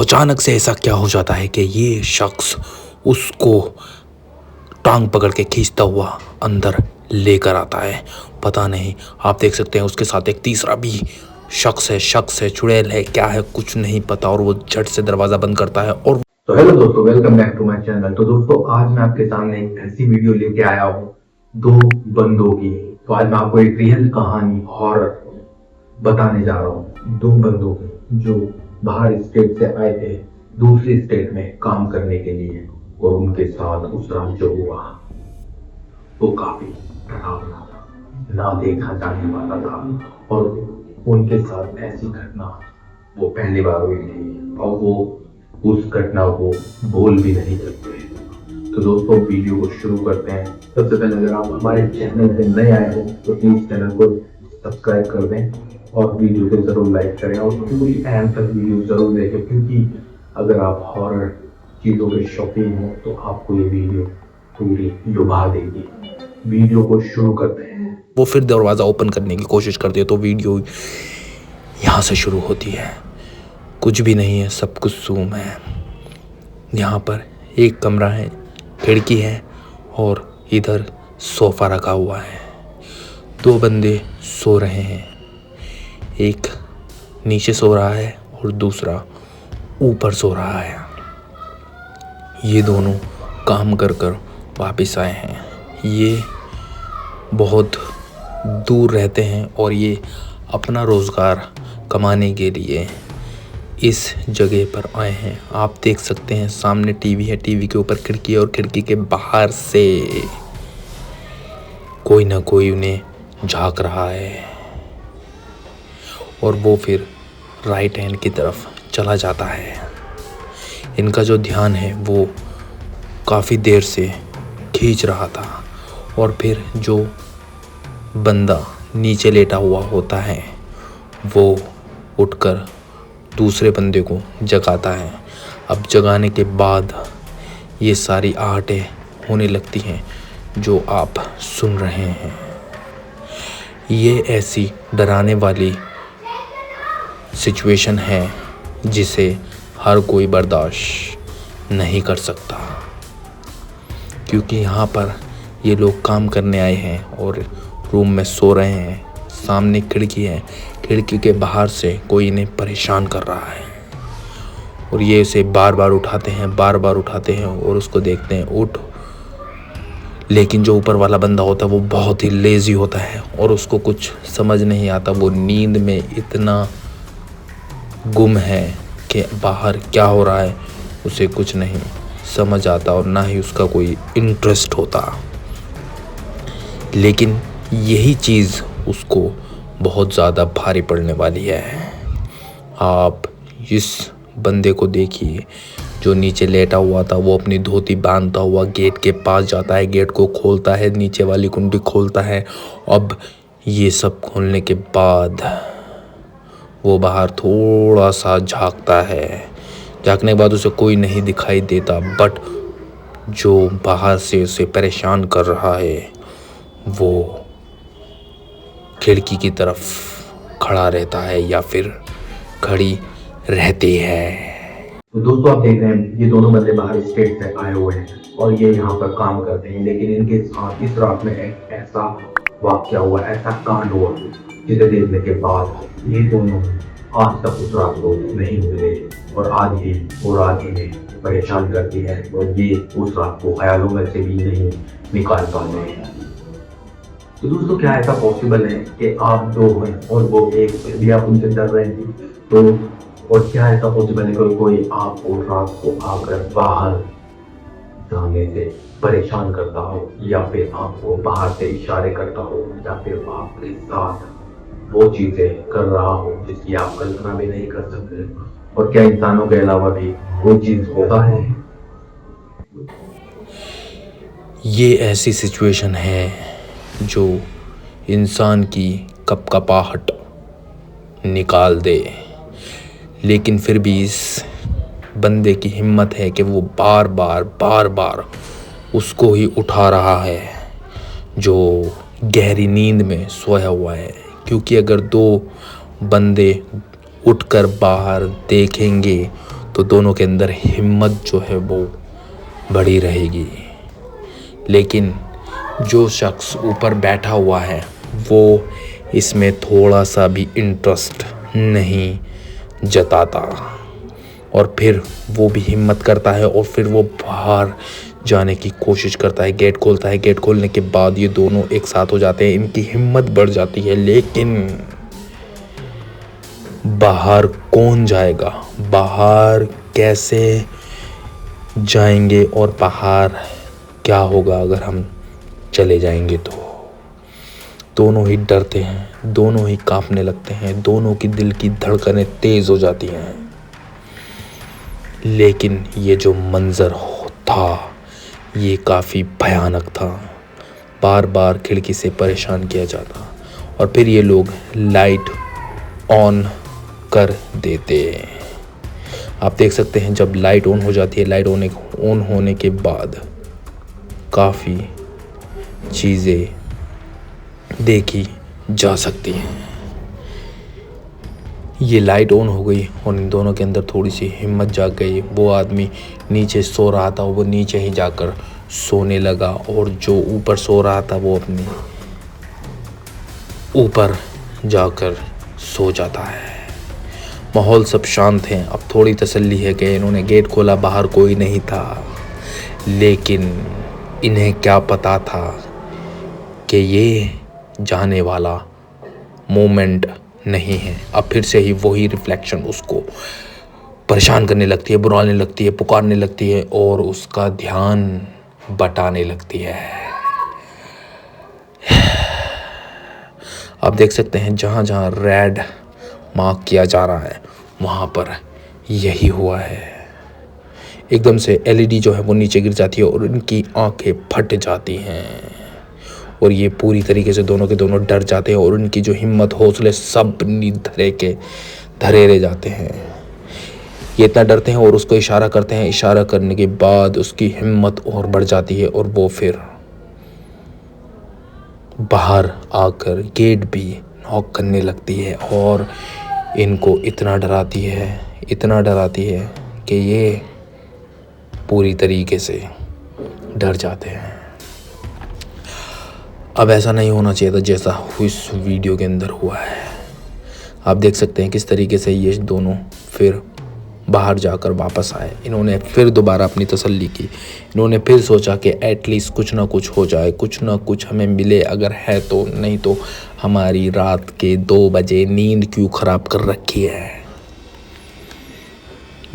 अचानक से ऐसा क्या हो जाता है कि ये शख्स उसको टांग पकड़ के खींचता हुआ अंदर लेकर आता है। पता नहीं, आप देख सकते हैं उसके साथ एक तीसरा भी शख्स है, चुड़ैल है, क्या है कुछ नहीं पता, और वो झट से दरवाजा बंद करता है। और तो हेलो दोस्तों, welcome back to my channel. तो दोस्तों, आज मैं आपके सामने एक ऐसी वीडियो लेके आया हूँ दो बंदों की। तो आज मैं आपको एक रियल कहानी हॉरर बताने जा रहा हूँ। दो बंदों की जो बाहर स्टेट से आए थे दूसरी स्टेट में काम करने के लिए, और उनके साथ उस रात जो हुआ वो काफी डरावना था, ना देखा जाने वाला था, और उनके साथ ऐसी घटना वो पहली बार हुई थी और वो उस घटना को भूल भी नहीं सकते। तो दोस्तों, वीडियो को शुरू करते हैं। सबसे पहले अगर आप हमारे चैनल पे नए आए हो तो प्लीज चैनल को सब्सक्राइब कर दें और वीडियो को जरूर लाइक करें और पूरी एंड तक वीडियो जरूर देखें, क्योंकि अगर आप हॉरर चीज़ों के शौकीन हो तो आपको ये वीडियो पूरी लुभा देगी। वीडियो को शुरू करते हैं। वो फिर दरवाज़ा ओपन करने की कोशिश करती है तो वीडियो यहाँ से शुरू होती है। कुछ भी नहीं है, सब कुछ सूम है। यहाँ पर एक कमरा है, खिड़की है और इधर सोफ़ा रखा हुआ है। दो बंदे सो रहे हैं, एक नीचे सो रहा है और दूसरा ऊपर सो रहा है। ये दोनों काम कर कर वापस आए हैं। ये बहुत दूर रहते हैं और ये अपना रोज़गार कमाने के लिए इस जगह पर आए हैं। आप देख सकते हैं सामने टीवी है, टीवी के ऊपर खिड़की है और खिड़की के बाहर से कोई ना कोई उन्हें झांक रहा है और वो फिर राइट हैंड की तरफ चला जाता है। इनका जो ध्यान है वो काफ़ी देर से खींच रहा था और फिर जो बंदा नीचे लेटा हुआ होता है वो उठकर दूसरे बंदे को जगाता है। अब जगाने के बाद ये सारी आहटें होने लगती हैं जो आप सुन रहे हैं। ये ऐसी डराने वाली सिचुएशन है जिसे हर कोई बर्दाश्त नहीं कर सकता, क्योंकि यहाँ पर ये लोग काम करने आए हैं और रूम में सो रहे हैं। सामने खिड़की है, खिड़की के बाहर से कोई इन्हें परेशान कर रहा है और ये उसे बार बार उठाते हैं और उसको देखते हैं उठ। लेकिन जो ऊपर वाला बंदा होता है वो बहुत ही लेज़ी होता है और उसको कुछ समझ नहीं आता। वो नींद में इतना गुम है कि बाहर क्या हो रहा है उसे कुछ नहीं समझ आता और ना ही उसका कोई इंटरेस्ट होता। लेकिन यही चीज़ उसको बहुत ज़्यादा भारी पड़ने वाली है। आप इस बंदे को देखिए जो नीचे लेटा हुआ था, वो अपनी धोती बांधता हुआ गेट के पास जाता है, गेट को खोलता है, नीचे वाली कुंडी खोलता है। अब ये सब खोलने के बाद वो बाहर थोड़ा सा झांकता है। झांकने के बाद उसे कोई नहीं दिखाई देता, बट जो बाहर से उसे परेशान कर रहा है वो खिड़की की तरफ खड़ा रहता है या फिर खड़ी रहती है। तो दोस्तों, आप देख रहे हैं ये दोनों बंदे बाहर स्टेट से आए हुए हैं और ये यहाँ पर काम करते हैं, लेकिन इनके साथ इस रात में एक ऐसा वाकया हुआ, ऐसा कांड हुआ जिसे देखने के बाद ये दोनों आज तक उस रात को नहीं मिले और आज भी वो रात इन्हें परेशान करती है और ये उस रात को ख्यालों में से भी नहीं निकाल पाते हैं। तो दोस्तों, क्या ऐसा पॉसिबल है कि आप दो हैं और वो एक, फिर भी आप उनसे डर रहे थे? तो और क्या ऐसा पॉसिबल है कि कोई आपको रात को आकर बाहर जाने से परेशान करता हो, या फिर आपको बाहर से इशारे करता हो, या फिर आपके साथ वो चीजें कर रहा हो जिसकी आप कल्पना भी नहीं कर सकते? और क्या इंसानों के अलावा भी कोई चीज होता है? ये ऐसी सिचुएशन है जो इंसान की कपकपाहट निकाल दे, लेकिन फिर भी इस बंदे की हिम्मत है कि वो बार बार उसको ही उठा रहा है जो गहरी नींद में सोया हुआ है। क्योंकि अगर दो बंदे उठकर बाहर देखेंगे तो दोनों के अंदर हिम्मत जो है वो बढ़ी रहेगी। लेकिन जो शख्स ऊपर बैठा हुआ है वो इसमें थोड़ा सा भी इंटरेस्ट नहीं जताता, और फिर वो भी हिम्मत करता है और फिर वो बाहर जाने की कोशिश करता है। गेट खोलता है, गेट खोलने के बाद ये दोनों एक साथ हो जाते हैं, इनकी हिम्मत बढ़ जाती है। लेकिन बाहर कौन जाएगा, बाहर कैसे जाएंगे और बाहर क्या होगा अगर हम चले जाएंगे तो। दोनों ही डरते हैं, दोनों ही कांपने लगते हैं, दोनों की दिल की धड़कनें तेज हो जाती हैं। लेकिन ये जो मंजर था ये काफ़ी भयानक था। बार बार खिड़की से परेशान किया जाता और फिर ये लोग लाइट ऑन कर देते। आप देख सकते हैं जब लाइट ऑन हो जाती है, लाइट ऑन होने के बाद काफ़ी चीज़ें देखी जा सकती हैं। ये लाइट ऑन हो गई और इन दोनों के अंदर थोड़ी सी हिम्मत जाग गई। वो आदमी नीचे सो रहा था, वो नीचे ही जाकर सोने लगा, और जो ऊपर सो रहा था वो अपने ऊपर जाकर सो जाता है। माहौल सब शांत है। अब थोड़ी तसल्ली है कि इन्होंने गेट खोला, बाहर कोई नहीं था। लेकिन इन्हें क्या पता था कि ये जाने वाला मोमेंट नहीं है। अब फिर से ही वही रिफ्लेक्शन उसको परेशान करने लगती है, बुलाने लगती है, पुकारने लगती है और उसका ध्यान बटाने लगती है। आप देख सकते हैं जहाँ जहाँ रेड मार्क किया जा रहा है वहाँ पर यही हुआ है। एकदम से एलईडी जो है वो नीचे गिर जाती है और इनकी आंखें फट जाती हैं और ये पूरी तरीके से दोनों के दोनों डर जाते हैं और उनकी जो हिम्मत, हौसले सब धरे रह जाते हैं। ये इतना डरते हैं और उसको इशारा करते हैं। इशारा करने के बाद उसकी हिम्मत और बढ़ जाती है और वो फिर बाहर आकर गेट भी नॉक करने लगती है और इनको इतना डराती है कि ये पूरी तरीके से डर जाते हैं। अब ऐसा नहीं होना चाहिए था जैसा इस वीडियो के अंदर हुआ है। आप देख सकते हैं किस तरीके से ये दोनों फिर बाहर जाकर वापस आए। इन्होंने फिर दोबारा अपनी तसल्ली की। इन्होंने फिर सोचा कि एटलीस्ट कुछ ना कुछ हो जाए, कुछ ना कुछ हमें मिले, अगर है तो, नहीं तो हमारी रात के 2 बजे नींद क्यों ख़राब कर रखी है।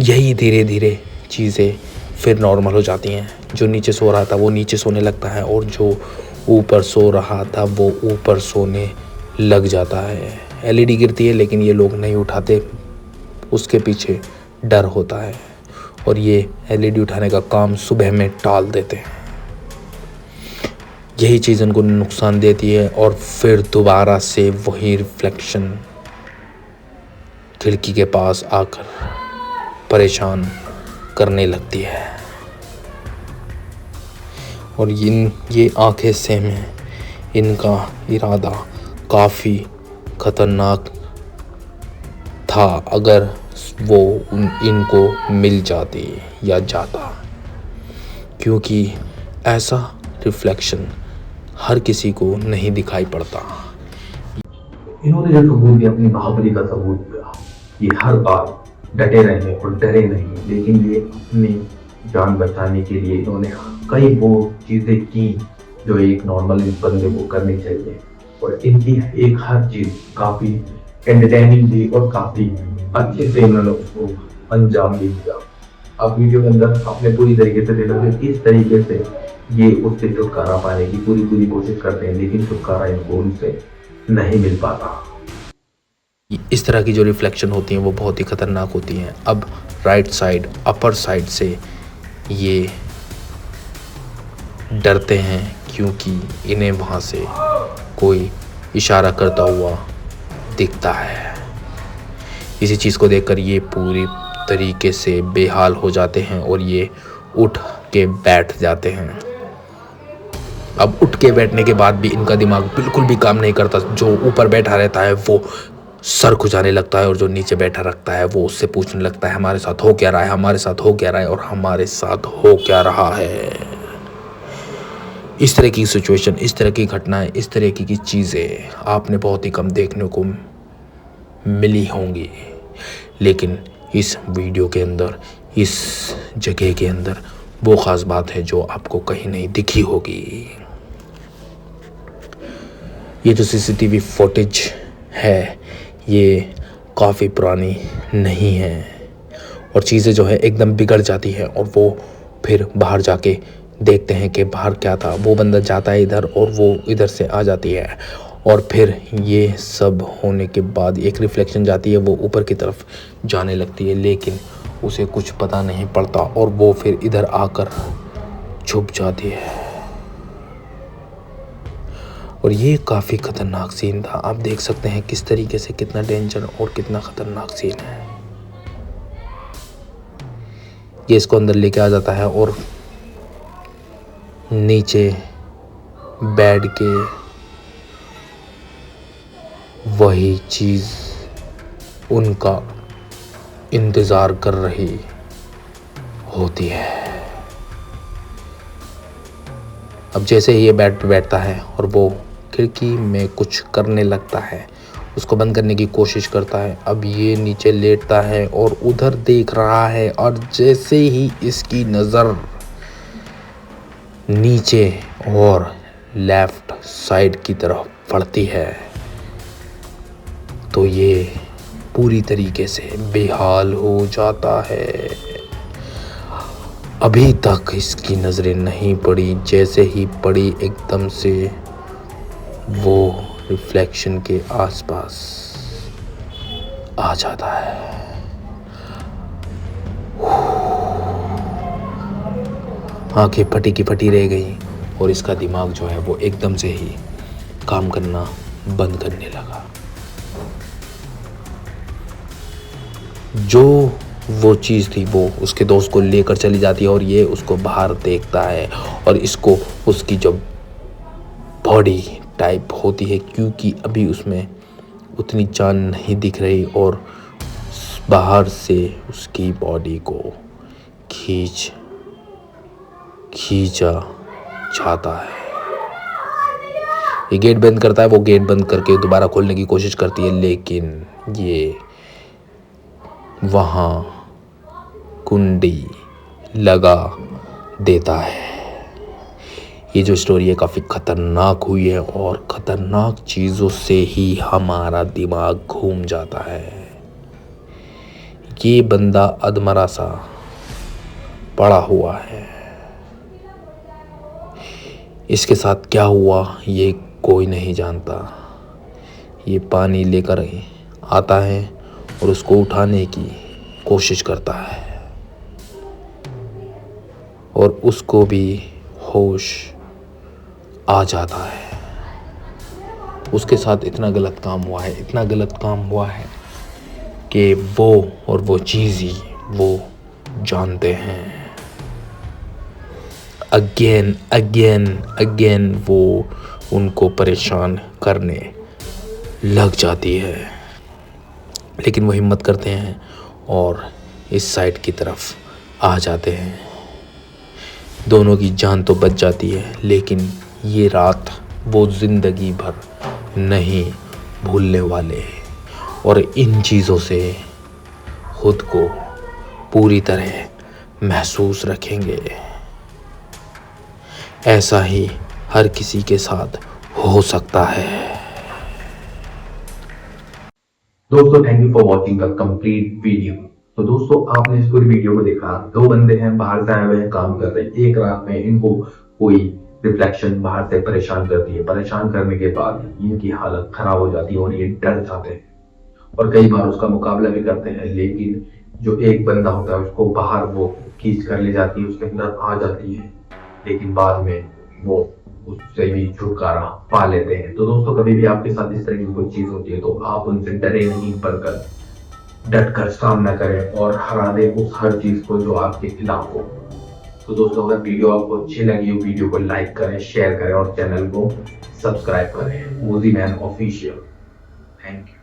यही धीरे धीरे चीज़ें फिर नॉर्मल हो जाती हैं। जो नीचे सो रहा था वो नीचे सोने लगता है और जो ऊपर सो रहा था वो ऊपर सोने लग जाता है। एलईडी गिरती है लेकिन ये लोग नहीं उठाते, उसके पीछे डर होता है और ये एलईडी उठाने का काम सुबह में टाल देते हैं। यही चीज़ इनको नुकसान देती है और फिर दोबारा से वही रिफ्लेक्शन खिड़की के पास आकर परेशान करने लगती है। और ये आंखें सेम हैं। इनका इरादा काफ़ी ख़तरनाक था अगर वो इनको मिल जाती या जाता, क्योंकि ऐसा रिफ्लेक्शन हर किसी को नहीं दिखाई पड़ता। इन्होंने जो सबूत दिया, अपनी बहादुरी का सबूत दिया। ये हर बार डटे रहे और डरे नहीं, लेकिन ये अपनी जान बचाने के लिए इन्होंने कई वो चीज़ें की जो एक नॉर्मल बंदे को करनी चाहिए। और इनकी एक हर चीज़ काफ़ी एंटरटेनिंग थी और काफ़ी अच्छे से इन्होंने उसको अंजाम भी दिया। अब वीडियो के अंदर आपने पूरी तरीके से देखा कि किस तरीके से ये उससे छुटकारा पाने की पूरी कोशिश करते हैं, लेकिन छुटकारा इनको उनसे नहीं मिल पाता। इस तरह की जो रिफ्लेक्शन होती हैं वो बहुत ही ख़तरनाक होती हैं। अब राइट साइड, अपर साइड से ये डरते हैं क्योंकि इन्हें वहाँ से कोई इशारा करता हुआ दिखता है। इसी चीज़ को देखकर ये पूरी तरीके से बेहाल हो जाते हैं और ये उठ के बैठ जाते हैं। अब उठ के बैठने के बाद भी इनका दिमाग बिल्कुल भी काम नहीं करता। जो ऊपर बैठा रहता है वो सर खुजाने लगता है और जो नीचे बैठा रखता है वो उससे पूछने लगता है हमारे साथ हो क्या रहा है, हमारे साथ हो क्या रहा है और हमारे साथ हो क्या रहा है। इस तरह की सिचुएशन, इस तरह की घटनाएं, इस तरह की चीज़ें आपने बहुत ही कम देखने को मिली होंगी, लेकिन इस वीडियो के अंदर, इस जगह के अंदर वो ख़ास बात है जो आपको कहीं नहीं दिखी होगी। ये जो सीसीटीवी फुटेज है ये काफ़ी पुरानी नहीं है और चीज़ें जो है एकदम बिगड़ जाती है और वो फिर बाहर जाके देखते हैं कि बाहर क्या था। वो बंदा जाता है इधर और वो इधर से आ जाती है और फिर ये सब होने के बाद एक रिफ्लेक्शन जाती है, वो ऊपर की तरफ जाने लगती है, लेकिन उसे कुछ पता नहीं पड़ता और वो फिर इधर आकर छुप जाती है। और ये काफ़ी ख़तरनाक सीन था। आप देख सकते हैं किस तरीके से, कितना डेंजर और कितना ख़तरनाक सीन है। ये इसको अंदर लेके आ जाता है और नीचे बेड के वही चीज़ उनका इंतज़ार कर रही होती है। अब जैसे ही ये बेड पे बैठता है और वो खिड़की में कुछ करने लगता है, उसको बंद करने की कोशिश करता है। अब ये नीचे लेटता है और उधर देख रहा है और जैसे ही इसकी नज़र नीचे और लेफ्ट साइड की तरफ पड़ती है तो ये पूरी तरीके से बेहाल हो जाता है। अभी तक इसकी नज़रें नहीं पड़ी, जैसे ही पड़ी एकदम से वो रिफ्लेक्शन के आसपास आ जाता है। आंखें फटी की फटी रह गई और इसका दिमाग जो है वो एकदम से ही काम करना बंद करने लगा। जो वो चीज़ थी वो उसके दोस्त को लेकर चली जाती है और ये उसको बाहर देखता है और इसको उसकी जो बॉडी टाइप होती है, क्योंकि अभी उसमें उतनी जान नहीं दिख रही और बाहर से उसकी बॉडी को खींचा जाता है। ये गेट बंद करता है, वो गेट बंद करके दोबारा खोलने की कोशिश करती है, लेकिन ये वहाँ कुंडी लगा देता है। ये जो स्टोरी है काफ़ी ख़तरनाक हुई है और ख़तरनाक चीज़ों से ही हमारा दिमाग घूम जाता है। ये बंदा अधमरा सा पड़ा हुआ है, इसके साथ क्या हुआ ये कोई नहीं जानता। ये पानी लेकर आता है और उसको उठाने की कोशिश करता है और उसको भी होश आ जाता है। उसके साथ इतना गलत काम हुआ है, इतना गलत काम हुआ है कि वो और वो चीज़ ही वो जानते हैं। अगेन वो उनको परेशान करने लग जाती है, लेकिन वो हिम्मत करते हैं और इस साइड की तरफ आ जाते हैं। दोनों की जान तो बच जाती है, लेकिन ये रात वो ज़िंदगी भर नहीं भूलने वाले और इन चीज़ों से खुद को पूरी तरह महसूस रखेंगे। ऐसा ही हर किसी के साथ हो सकता है। दोस्तों thank you for watching the complete video. तो दोस्तों आपने इस पूरी वीडियो को देखा। दो बंदे हैं, बाहर से आए हुए हैं, काम कर रहे हैं। एक रात में इनको कोई रिफ्लेक्शन बाहर से परेशान करती है। परेशान करने के बाद इनकी हालत खराब हो जाती है और ये डर जाते हैं और कई बार उसका मुकाबला भी करते हैं, लेकिन जो एक बंदा होता है उसको बाहर वो खींच कर ले जाती है, उसके अंदर आ जाती है, लेकिन बाद में वो उससे भी छुटकारा पा लेते हैं। तो दोस्तों कभी भी आपके साथ इस तरह की कोई चीज होती है तो आप उनसे डरे नहीं, पर डट कर सामना करें और हरा दें उस हर चीज को जो आपके खिलाफ हो। तो दोस्तों अगर वीडियो आपको अच्छी लगी हो, वीडियो को लाइक करें, शेयर करें और चैनल को सब्सक्राइब करें। मूजी मैन ऑफिशियल। Thank you.